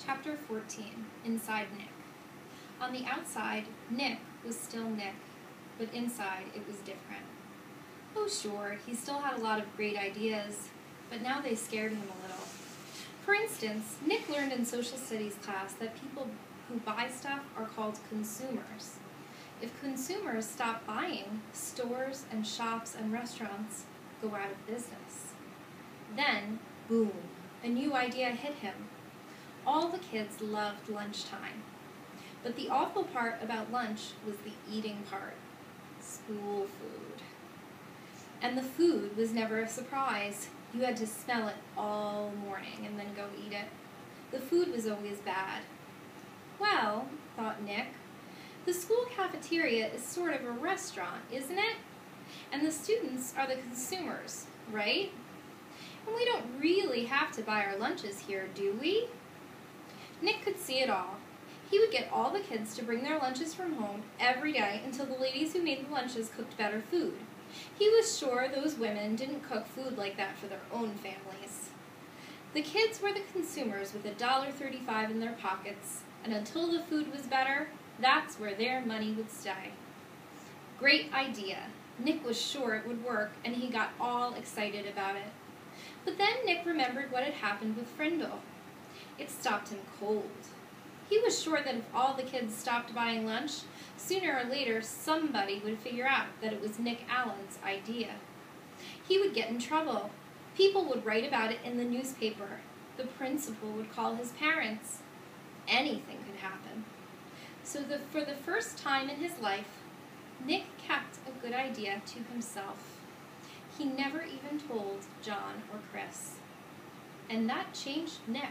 Chapter 14, Inside Nick. On the outside, Nick was still Nick, but inside it was different. Oh sure, he still had a lot of great ideas, but now they scared him a little. For instance, Nick learned in social studies class that people who buy stuff are called consumers. If consumers stop buying, stores and shops and restaurants go out of business. Then, boom, a new idea hit him. All the kids loved lunchtime. But the awful part about lunch was the eating part. School food. And the food was never a surprise. You had to smell it all morning and then go eat it. The food was always bad. Well, thought Nick, the school cafeteria is sort of a restaurant, isn't it? And the students are the consumers, right? And we don't really have to buy our lunches here, do we? Nick could see it all. He would get all the kids to bring their lunches from home every day until the ladies who made the lunches cooked better food. He was sure those women didn't cook food like that for their own families. The kids were the consumers with $1.35 in their pockets, and until the food was better, that's where their money would stay. Great idea. Nick was sure it would work, and he got all excited about it. But then Nick remembered what had happened with Frindle. It stopped him cold. He was sure that if all the kids stopped buying lunch, sooner or later somebody would figure out that it was Nick Allen's idea. He would get in trouble. People would write about it in the newspaper. The principal would call his parents. Anything could happen. So for the first time in his life, Nick kept a good idea to himself. He never even told John or Chris. And that changed Nick.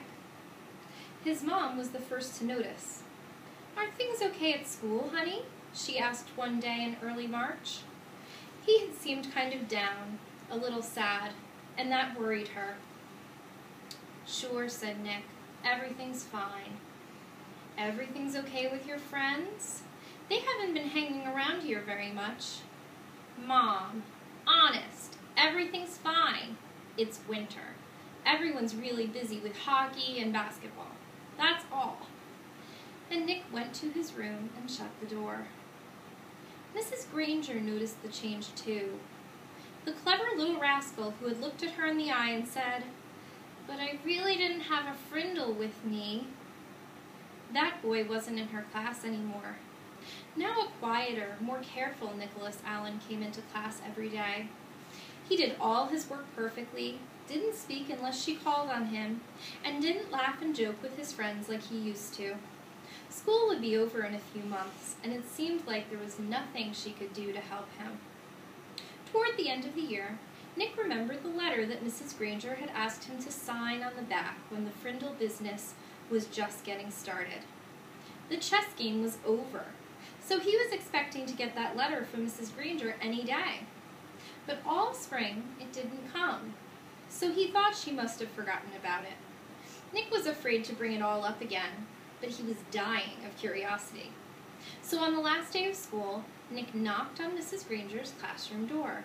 His mom was the first to notice. "Are things okay at school, honey?" she asked one day in early March. He had seemed kind of down, a little sad, and that worried her. "Sure," said Nick. "Everything's fine." "Everything's okay with your friends? They haven't been hanging around here very much." "Mom, honest, everything's fine. It's winter. Everyone's really busy with hockey and basketball. That's all." And Nick went to his room and shut the door. Mrs. Granger noticed the change too. The clever little rascal who had looked at her in the eye and said, "But I really didn't have a Frindle with me." That boy wasn't in her class anymore. Now a quieter, more careful Nicholas Allen came into class every day. He did all his work perfectly, didn't speak unless she called on him, and didn't laugh and joke with his friends like he used to. School would be over in a few months, and it seemed like there was nothing she could do to help him. Toward the end of the year, Nick remembered the letter that Mrs. Granger had asked him to sign on the back when the Frindle business was just getting started. The chess game was over, so he was expecting to get that letter from Mrs. Granger any day. But all spring, it didn't come, so he thought she must have forgotten about it. Nick was afraid to bring it all up again, but he was dying of curiosity. So on the last day of school, Nick knocked on Mrs. Granger's classroom door.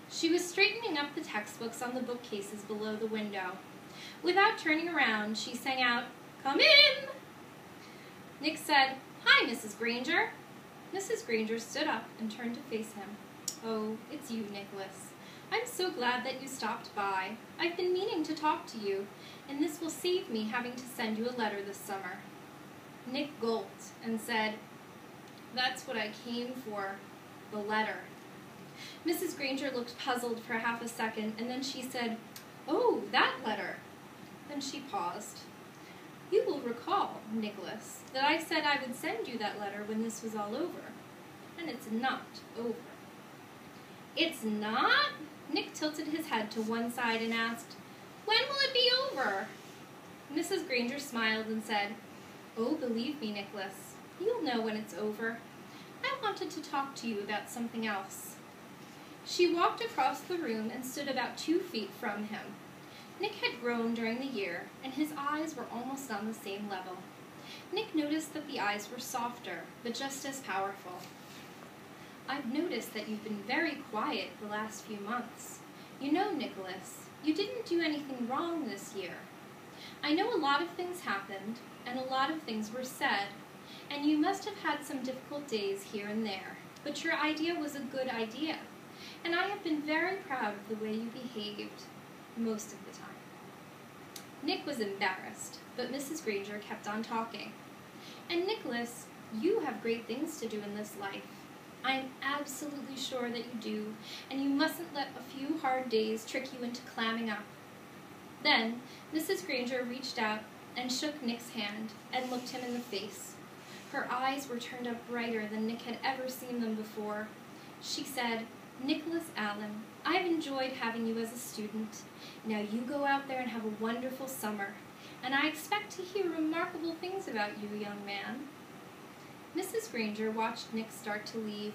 She was straightening up the textbooks on the bookcases below the window. Without turning around, she sang out, "Come in!" Nick said, "Hi, Mrs. Granger." Mrs. Granger stood up and turned to face him. "Oh, it's you, Nicholas. I'm so glad that you stopped by. I've been meaning to talk to you, and this will save me having to send you a letter this summer." Nick gulped and said, "That's what I came for, the letter." Mrs. Granger looked puzzled for half a second, and then she said, "Oh, that letter." Then she paused. "You will recall, Nicholas, that I said I would send you that letter when this was all over, and it's not over." "It's not?" Nick tilted his head to one side and asked, "When will it be over?" Mrs. Granger smiled and said, "Oh, believe me, Nicholas, you'll know when it's over. I wanted to talk to you about something else." She walked across the room and stood about 2 feet from him. Nick had grown during the year, and his eyes were almost on the same level. Nick noticed that the eyes were softer, but just as powerful. "I've noticed that you've been very quiet the last few months. You know, Nicholas, you didn't do anything wrong this year. I know a lot of things happened, and a lot of things were said, and you must have had some difficult days here and there, but your idea was a good idea, and I have been very proud of the way you behaved most of the time. Nick was embarrassed, but Mrs. Granger kept on talking. And Nicholas, you have great things to do in this life. I am absolutely sure that you do, and you mustn't let a few hard days trick you into clamming up. Then Mrs. Granger reached out and shook Nick's hand and looked him in the face. Her eyes were turned up brighter than Nick had ever seen them before. She said, "Nicholas Allen, I've enjoyed having you as a student. Now you go out there and have a wonderful summer, and I expect to hear remarkable things about you, young man." Mrs. Granger watched Nick start to leave,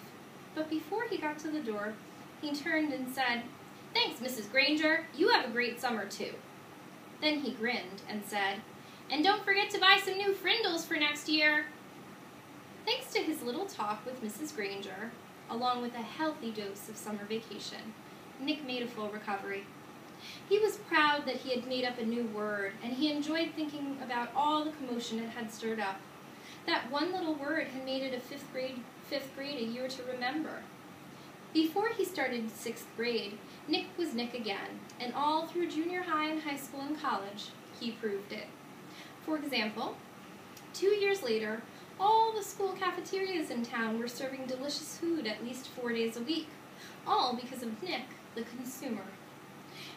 but before he got to the door, he turned and said, "Thanks, Mrs. Granger. You have a great summer, too." Then he grinned and said, "And don't forget to buy some new frindles for next year." Thanks to his little talk with Mrs. Granger, along with a healthy dose of summer vacation, Nick made a full recovery. He was proud that he had made up a new word, and he enjoyed thinking about all the commotion it had stirred up. That one little word had made it a fifth grade a year to remember. Before he started 6th grade, Nick was Nick again, and all through junior high and high school and college, he proved it. For example, 2 years later, all the school cafeterias in town were serving delicious food at least 4 days a week, all because of Nick, the consumer.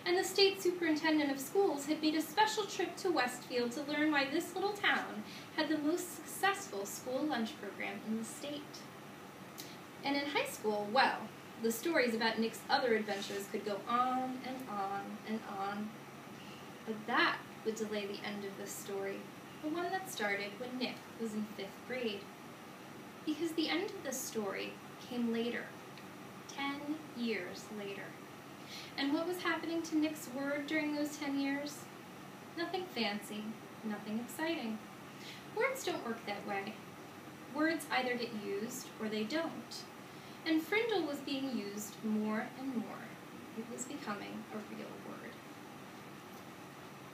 And the state superintendent of schools had made a special trip to Westfield to learn why this little town had the most successful school lunch program in the state. And in high school, well, the stories about Nick's other adventures could go on and on and on. But that would delay the end of this story, the one that started when Nick was in 5th grade. Because the end of this story came later, 10 years later. And what was happening to Nick's word during those 10 years? Nothing fancy, nothing exciting. Words don't work that way. Words either get used or they don't. And frindle was being used more and more. It was becoming a real word.